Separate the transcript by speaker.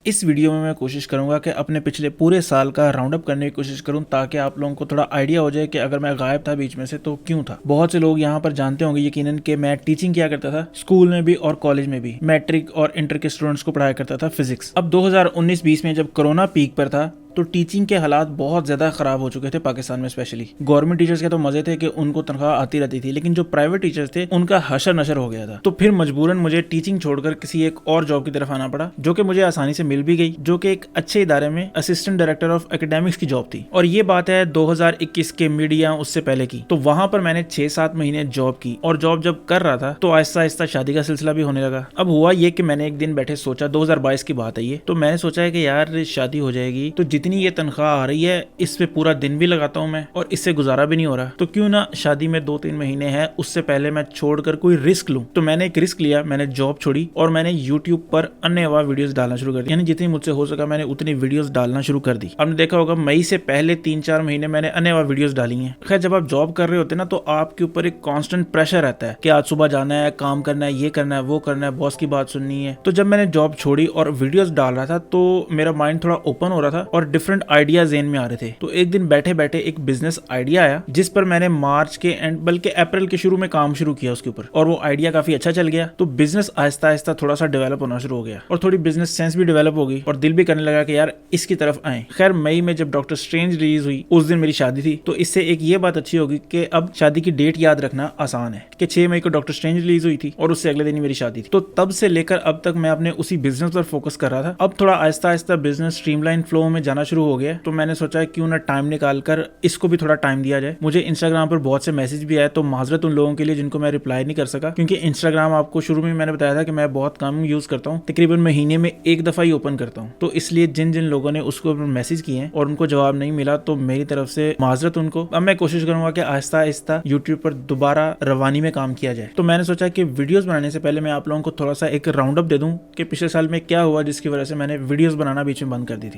Speaker 1: اس video میں کوشش کروں گا کہ اپنے پچھلے پورے سال کا راؤنڈ اپ کرنے کی کوشش کروں تاکہ آپ لوگوں کو تھوڑا آئیڈیا ہو جائے کہ اگر میں غائب تھا بیچ میں سے تو کیوں تھا. بہت سے لوگ یہاں پر جانتے ہوں گے یقیناً کہ میں ٹیچنگ کیا کرتا تھا اسکول میں بھی اور کالج میں بھی. میٹرک اور انٹر کے اسٹوڈنٹس کو پڑھایا کرتا تھا فزکس. اب 2019-20 میں جب کرونا پیک پر تھا تو ٹیچنگ کے حالات بہت زیادہ خراب ہو چکے تھے پاکستان میں. اسپیشلی گورنمنٹ ٹیچرز کے تو مزے تھے کہ ان کو تنخواہ آتی رہتی تھی, لیکن جو پرائیویٹ ٹیچرز تھے ان کا حشر نشر ہو گیا تھا. تو پھر مجبوراً مجھے ٹیچنگ چھوڑ کر کسی ایک اور جاب کی طرف آنا پڑا جو کہ مجھے آسانی سے مل بھی گئی, جو کہ ایک اچھے ادارے میں اسسٹنٹ ڈائریکٹر آف اکیڈیمکس کی جاب تھی. اور یہ بات ہے 2021 کے میڈیا اس سے پہلے کی. تو وہاں پر میں نے 6-7 مہینے جاب کی, اور جاب جب کر رہا تھا تو آہستہ آہستہ شادی کا سلسلہ بھی ہونے لگا. اب ہوا یہ کہ میں نے ایک دن بیٹھے سوچا, 2022 کی بات ہے یہ, تو میں نے سوچا ہے کہ یار شادی ہو جائے گی تو جتنی یہ تنخواہ آ رہی ہے اس پہ پورا دن بھی لگاتا ہوں میں اور اس سے گزارا بھی نہیں ہو رہا, تو کیوں نہ شادی میں 2-3 مہینے ہیں اس سے پہلے میں چھوڑ کر کوئی رسک لوں. تو میں نے ایک رسک لیا, میں نے جاب چھوڑی اور میں نے یوٹیوب پر انیوا ویڈیوز ڈالنا شروع کر دی. یعنی جتنی مجھ سے ہو سکا میں نے اتنی ویڈیوز ڈالنا شروع کر دی. آپ نے دیکھا ہوگا مئی سے پہلے 3-4 مہینے میں نے انیوا ویڈیوز ڈالی ہیں. خیر جب آپ جاب کر رہے ہوتے ہیں نا تو آپ کے اوپر ایک کانسٹنٹ پریشر رہتا ہے کہ آج صبح جانا ہے, کام کرنا ہے, یہ کرنا ہے, وہ کرنا ہے, باس کی بات سننی ہے. تو جب میں نے جاب چھوڑی اور ویڈیوز ڈال رہا تھا تو میرا مائنڈ تھوڑا اوپن ہو رہا تھا اور ڈفرنٹ آئیڈیا ذہن میں آ رہے تھے. تو ایک دن بیٹھے بیٹھے ایک بزنس آئیڈیا آیا جس پر میں نے مارچ کے اینڈ بلکہ اپریل کے شروع میں کام شروع کیا اس کے اوپر, اور وہ آئیڈیا کافی اچھا چل گیا. تو بزنس آہستہ آہستہ تھوڑا سا ڈیولپ ہونا شروع ہو گیا اور تھوڑی بزنس سینس بھی ڈیولپ ہو گئی اور دل بھی کرنے لگا کہ یار اس کی طرف آئیں. خیر مئی میں جب ڈاکٹر اسٹرینج ریلیز ہوئی اس دن میری شادی تھی, تو اس سے ایک یہ بات اچھی ہوگی کہ اب شادی کی ڈیٹ یاد رکھنا آسان ہے کہ 6 مئی کو ڈاکٹر اسٹرینج ریلیز ہوئی تھی اور اس سے اگلے دن ہی میری شادی تھی. تو تب سے لے کر اب تک میں اپنے اسی بزنس پر فوکس کر رہا تھا. اب تھوڑا آہستہ آہستہ بزنس اسٹریم لائن فلو میں جانا شروع ہو گیا, تو میں نے سوچا کیوں نہ ٹائم نکال کر اس کو بھی تھوڑا ٹائم دیا جائے. مجھے انسٹاگرام پر بہت سے میسج بھی آئے, تو معذرت ان لوگوں کے لیے جن کو میں رپلائی نہیں کر سکا, کیونکہ انسٹاگرام آپ کو شروع میں نے بتایا تھا کہ میں بہت کم یوز کرتا ہوں, تقریباً مہینے میں ایک دفعہ ہی اوپن کرتا ہوں. تو اس لیے جن لوگوں نے اس کو میسج کیے ہیں اور ان کو جواب نہیں ملا تو میری طرف سے معذرت ان کو. اب میں کوشش کروں گا کہ آہستہ آہستہ یوٹیوب پر دوبارہ روانی میں کام کیا جائے. تو میں نے سوچا کہ ویڈیوز بنانے سے پہلے میں آپ لوگوں کو تھوڑا سا ایک راؤنڈ اپ دے دوں کہ پچھلے سال میں کیا ہوا جس کی وجہ سے میں نے ویڈیوز بنانا بیچ میں بند کر دی تھی.